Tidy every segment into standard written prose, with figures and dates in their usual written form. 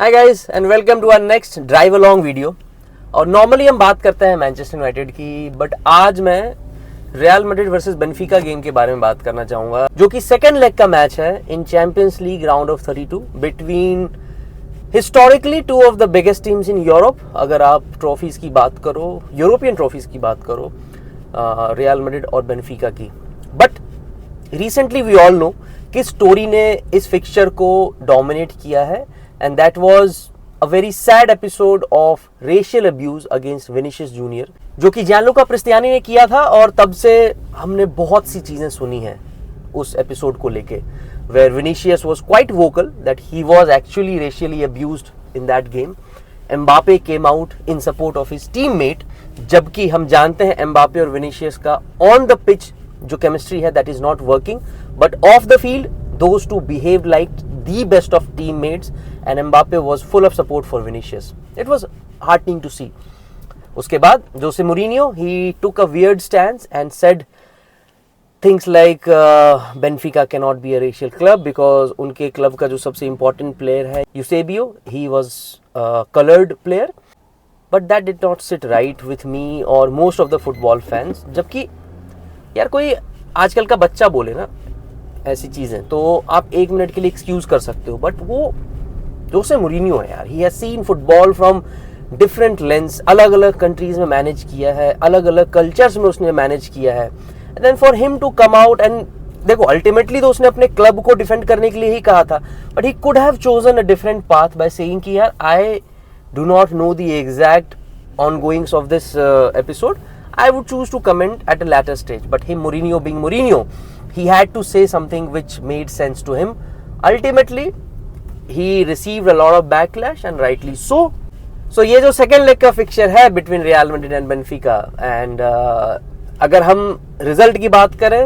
Hi guys and welcome to our next drive along video. और normally हम बात करते हैं मैनचेस्टर यूनाइटेड की, बट आज मैं real Madrid versus Benfica game के बारे में बात करना चाहूंगा, जो कि सेकंड लेग का मैच है in Champions League round of 32 between historically two of the biggest teams in Europe. अगर आप ट्रॉफीज की बात करो, यूरोपियन ट्रॉफीज की बात करो, रियल मैड्रिड और बेनफिका की। But recently we all know कि स्टोरी ने इस फिक्सचर को डोमिनेट किया है, and that was a very sad episode of racial abuse against Vinicius Junior, जो कि जियानलुका क्रिस्टियानी ने किया था। और तब से हमने बहुत सी चीजें सुनी हैं उस एपिसोड को लेके, where Vinicius was quite vocal that he was actually racially abused in that game. Mbappe came out in support of his teammate, जबकि हम जानते हैं एम्बापे और विनीशियस का on the pitch जो केमिस्ट्री है that is not working, but off the field those two behaved like the best of teammates and Mbappe was full of support for Vinicius. It was heartening to see. उसके बाद Jose Mourinho, he took a weird stance and said things like Benfica cannot be a racial club because उनके club का जो सबसे important player है Eusebio, he was a colored player, but that did not sit right with me or most of the football fans. जबकि यार कोई आजकल का बच्चा बोले ना ऐसी चीजें तो आप एक मिनट के लिए एक्सक्यूज कर सकते हो, बट वो जोसे मूरिन्यो है यार। He has seen football from different lens, अलग अलग कंट्रीज में मैनेज किया है, अलग अलग कल्चर्स में उसने मैनेज किया है। And then for him to come out and देखो, अल्टीमेटली तो उसने अपने क्लब को डिफेंड करने के लिए ही कहा था, but he could have chosen a different path by saying कि यार I do not know the exact ongoings of this episode. I would choose to comment at a later stage, but him, Mourinho being Mourinho, he had to say something which made sense to him. Ultimately, he received a lot of backlash and rightly so. So ये जो second leg का fixture है between Real Madrid and Benfica, and अगर हम result की बात करें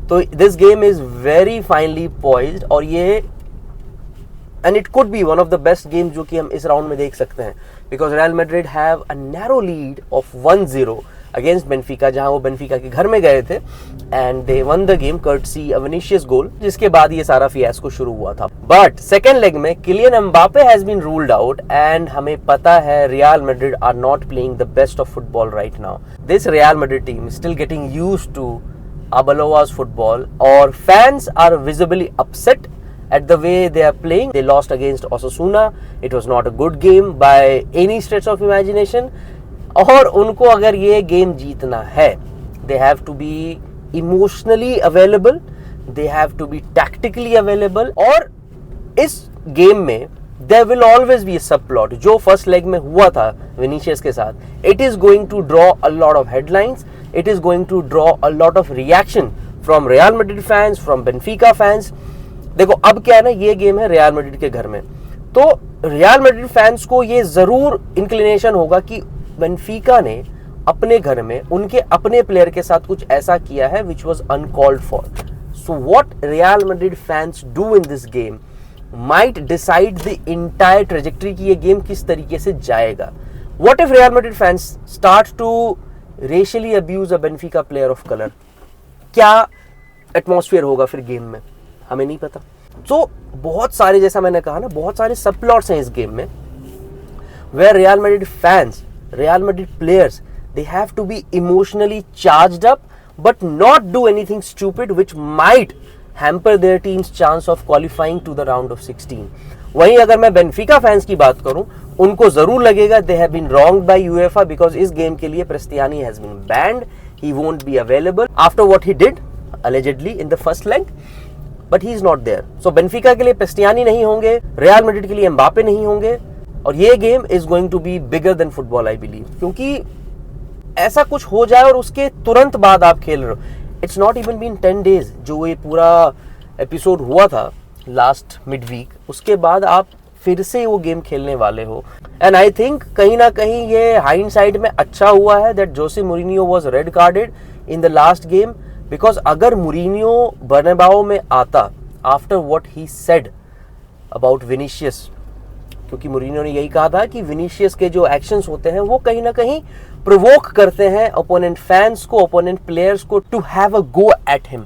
तो this game is very finely poised, और ये and it could be one of the best games जो कि हम इस राउंड में देख सकते हैं, because Real Madrid have a narrow lead of 1-0 against Benfica, जहां वो बेनफिका के घर में गए थे and they won the game courtesy a Vinicius goal, जिसके बाद ये सारा फियास्को शुरू हुआ था। बट सेकेंड लेग में Kylian Mbappe has been ruled out and हमें पता है Real Madrid are not playing the best of football right now. This Real Madrid team is still getting used to Arbeloa's football, और fans are visibly upset at the way they are playing. They lost against Osasuna. It was not a good game by any stretch of imagination. और उनको अगर ये game जीतना है, they have to be emotionally available, they have to be tactically available. और इस game में there will always be a subplot, जो फर्स्ट लेग में हुआ था विनीशियस के साथ. It is going to draw a lot of headlines, it is going to draw a lot of reaction from Real Madrid fans, from Benfica fans. देखो अब क्या है ना, ये गेम है रियल मैड्रिड के घर में, तो रियल मैड्रिड फैंस को ये जरूर इंक्लिनेशन होगा कि बेनफिका ने अपने घर में उनके अपने प्लेयर के साथ कुछ ऐसा किया है which was uncalled for. So what Real Madrid fans do in this game might decide the entire trajectory कि ये गेम किस तरीके से जाएगा. What if Real Madrid fans start to racially abuse a Benfica player of color? क्या atmosphere होगा फिर game में, हमें नहीं पता. तो बहुत सारे, जैसा मैंने कहा ना, बहुत सारे सब प्लॉट्स हैं इस गेम में, where Real Madrid fans, Real Madrid players, they have to be emotionally charged up but not do anything stupid which might hamper their team's chance of qualifying to the round of 16. वहीं अगर मैं Benfica fans की बात करूं, उनको जरूर लगेगा they have been wronged by UEFA because इस गेम के लिए Prestiani has been banned, he won't be available after what he did allegedly in the first leg, but he is not there. So Benfica के लिए Prestiani नहीं होंगे, real Madrid के लिए Mbappe नहीं होंगे, और ये game is going to be bigger than football I believe. क्योंकि ऐसा कुछ हो जाए और उसके तुरंत बाद आप खेल रहे हो. It's not even been 10 days जो ये पूरा एपिसोड हुआ था लास्ट मिड वीक, उसके बाद आप फिर से वो गेम खेलने वाले हो. एंड आई थिंक कहीं ना कहीं ये हाइंडसाइड में अच्छा हुआ है that Jose Mourinho was red carded in the last game, because अगर मूरिन्यो बर्नाबाओ में आता after what he said about Vinicius, क्योंकि मूरिन्यो ने यही कहा था कि विनीशियस के जो एक्शंस होते हैं वो कहीं ना कहीं प्रोवोक करते हैं ओपोनेंट फैंस को, ओपोनेंट प्लेयर्स को to have a go at him.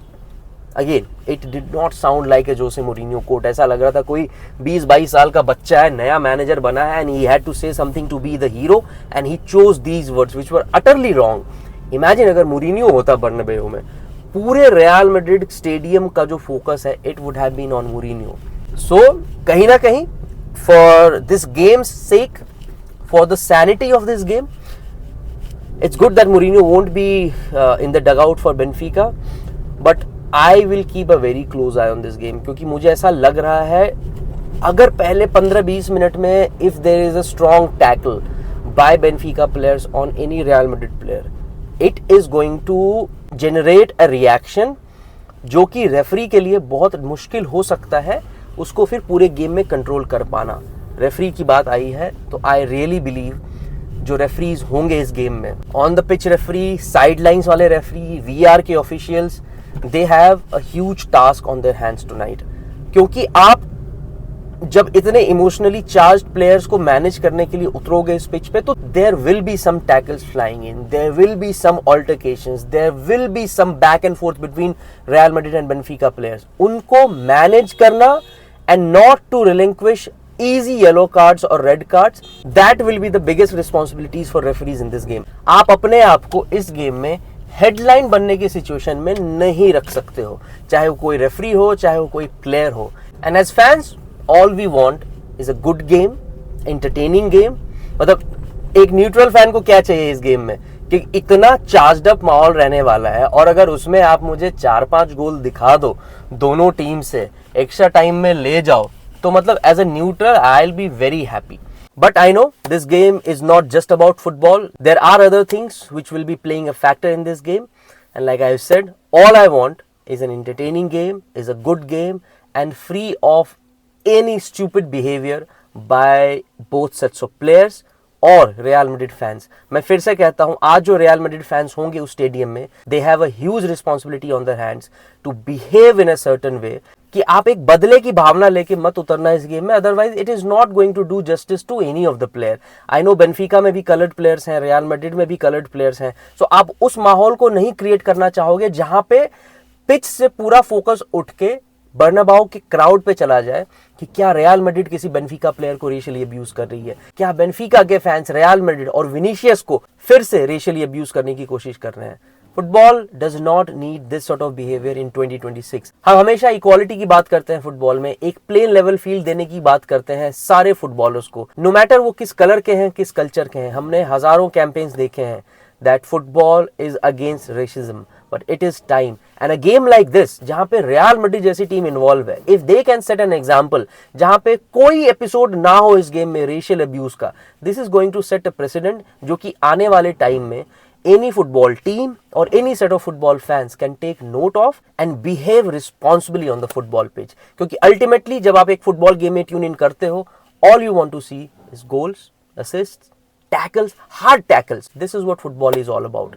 Again it did not sound like a Jose Mourinho quote. ऐसा लग रहा था कोई 20-22 साल का बच्चा है, नया मैनेजर बना है, and he had to say something to be the hero and he chose these words which were utterly wrong. Imagine अगर मोरिनियो होता बर्नाबेउ में, पूरे रियल मैड्रिड स्टेडियम का जो फोकस है it would have been on Mourinho. So कहीं ना कहीं for this game's sake, for the sanity of this game, it's good that Mourinho won't be in the dugout for Benfica, but I will keep a very close eye on this game, क्योंकि मुझे ऐसा लग रहा है अगर पहले 15-20 minute में if there is a strong tackle by Benfica players on any Real Madrid player, it is going to generate a reaction जो कि रेफरी के लिए बहुत मुश्किल हो सकता है उसको फिर पूरे गेम में कंट्रोल कर पाना। रेफरी की बात आई है तो आई रियली बिलीव जो रेफरीज होंगे इस गेम में, on the pitch referee, sidelines वाले रेफरी, वीआर के officials, they have a huge task on their hands tonight. क्योंकि आप जब इतने इमोशनली चार्ज्ड प्लेयर्स को मैनेज करने के लिए उतरोगे इस पिच पे, तो there will be some tackles flying in, there will be some altercations, there will be some back and forth between real Madrid and Benfica players. उनको मैनेज करना and not to relinquish easy yellow cards or red cards, that will be the biggest responsibilities for referees in this game. आप अपने आप को इस game में headline बनने की सिचुएशन में नहीं रख सकते हो, चाहे वो कोई रेफरी हो, चाहे वो कोई प्लेयर हो। And as fans all we want is a good game, entertaining game. मतलब एक न्यूट्रल फैन को क्या चाहिए इस गेम में कि इतना चार्ज्ड अप माहौल रहने वाला है, और अगर उसमें आप मुझे 4-5 गोल दिखा दो दोनों टीम से, एक्स्ट्रा टाइम में ले जाओ, तो मतलब as a neutral I will be very happy. But I know this game is not just about football. There are other things which will be playing a factor in this game. And like I said, all I want is an entertaining game, is a good game, and free of any stupid behavior by both sets of players और real Madrid fans. मैं फिर से कहता हूं, आज जो real Madrid fans होंगे उस स्टेडियम में, they have a huge responsibility on their hands to behave in a certain way, कि आप एक बदले की भावना लेके मत उतरना इस गेम में, otherwise it is not going to do justice to any of the player. I know Benfica में भी कलर्ड प्लेयर्स हैं, रियल मैड्रिड में भी कलर्ड प्लेयर्स हैं, सो आप उस माहौल को नहीं क्रिएट करना चाहोगे जहां पे पिच से पूरा फोकस उठ के बर्नाबाउ के क्राउड पे चला जाए कि क्या रियल मैड्रिड किसी बेनफिका प्लेयर को रेशियली अब्यूज कर रही है, क्या बेनफिका के फैंस रियल मैड्रिड और विनीशियस को फिर से रेशियली अब्यूज करने की कोशिश कर रहे हैं। Football does not need this sort of behaviour in 2026। हम हमेशा इक्वालिटी की बात करते हैं फुटबॉल में, एक प्लेन लेवल फील्ड देने की बात करते हैं सारे फुटबॉलर्स को, नो मैटर वो किस कलर के हैं, किस कल्चर के हैं। हमने हजारों कैंपेन्स देखे हैं that football is against racism, but it is time, and a game like this जहां पे रियल मैड्रिड जैसी टीम इन्वॉल्व है, if they can set an example जहां पे कोई एपिसोड ना हो इस गेम में रेशियल अब्यूज का, this is going to set a precedent जो कि आने वाले टाइम में any football team or any set of football fans can take note of and behave responsibly on the football pitch, क्योंकि ultimately जब आप एक फुटबॉल गेम में ट्यून इन करते हो, all you want to see is goals, assists, tackles, hard tackles. This is what football is all about.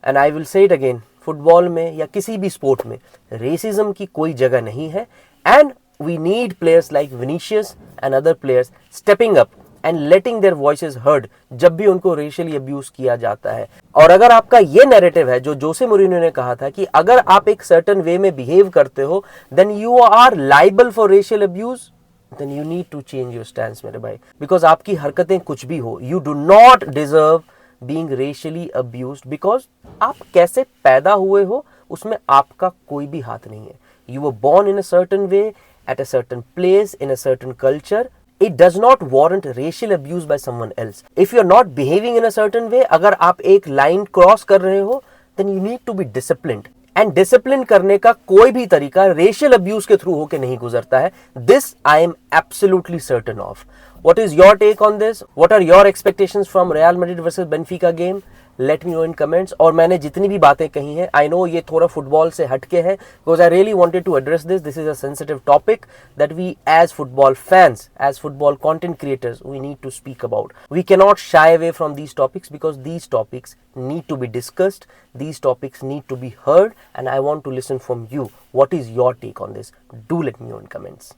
And I will say it again, football में या किसी भी स्पोर्ट में रेसिज्म की कोई जगह नहीं है, and we need players like Vinicius and other players stepping up and letting their voices heard जब भी उनको रेशियली अब्यूज किया जाता है। और अगर आपका ये नैरेटिव है जो जोसे मोरिनियो ने कहा था कि अगर आप एक सर्टेन वे में बिहेव करते हो then you are liable for racial abuse, then you need to change your stance मेरे भाई, because आपकी हरकतें कुछ भी हो, you do not deserve being racially abused, because आप कैसे पैदा हुए हो उसमें आपका कोई भी हाथ नहीं है। You were born in a certain way, at a certain place, in a certain culture. It does not warrant racial abuse by someone else. If you are not behaving in a certain way, अगर आप एक line cross कर रहे हो, then you need to be disciplined. And discipline करने का कोई भी तरीका रेशियल अब्यूज के थ्रू होके नहीं गुजरता है। This I am absolutely certain of. What is your take on this? What are your expectations from Real Madrid versus Benfica game? Let me know in comments. और मैंने जितनी भी बातें कही हैं, आई नो ये थोड़ा फुटबॉल से हटके है, because I really wanted to address this. This is a sensitive topic that we as football fans, as football content creators, we need to speak about. We can not shy away from these topics because these topics need to be discussed, these topics need to be heard, and I want to listen from you. What is your take on this? Do let me know in comments.